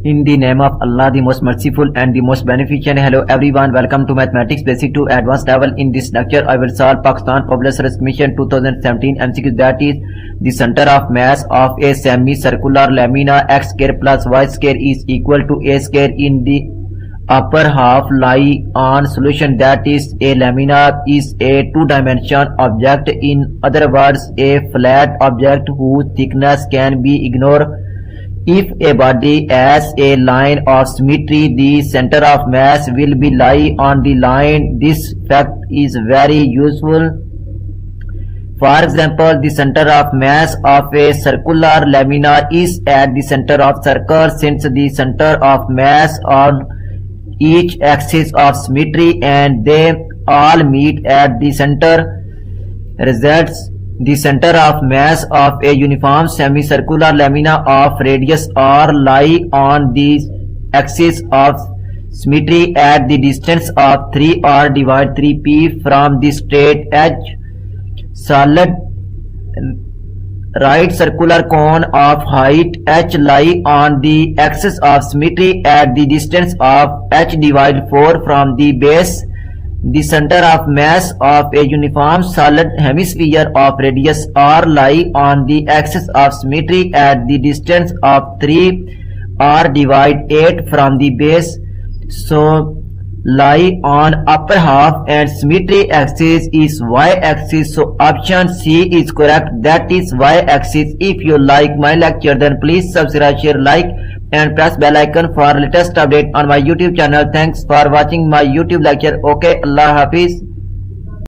In the name of Allah, the most merciful and the most beneficent. Hello everyone, welcome to Mathematics Basic 2 Advanced Level. In this lecture, I will solve Pakistan Public Service Commission 2017 MCQ, that is, the center of mass of a semicircular lamina x square plus y square is equal to a square in the upper half lie on solution, that is, a lamina is a two-dimensional object, in other words, a flat object whose thickness can be ignored. If a body has a line of symmetry, the center of mass will be lie on the line. This fact is very useful. For example, the center of mass of a circular lamina is at the center of circle, since the center of mass on each axis of symmetry and they all meet at the center. Results: the center of mass of a uniform semicircular lamina of radius r lie on the axis of symmetry at the distance of 3r divided 3p from the straight edge. Solid right circular cone of height h lie on the axis of symmetry at the distance of h divided 4 from the base. The center of mass of a uniform solid hemisphere of radius r lie on the axis of symmetry at the distance of 3r divided 8 from the base. So lie on upper half and symmetry axis is y axis. So option C is correct, that is y axis. If you like my lecture, then please subscribe, share, like and press bell icon for latest update on my YouTube channel. Thanks for watching my YouTube lecture. Okay, Allah Hafiz.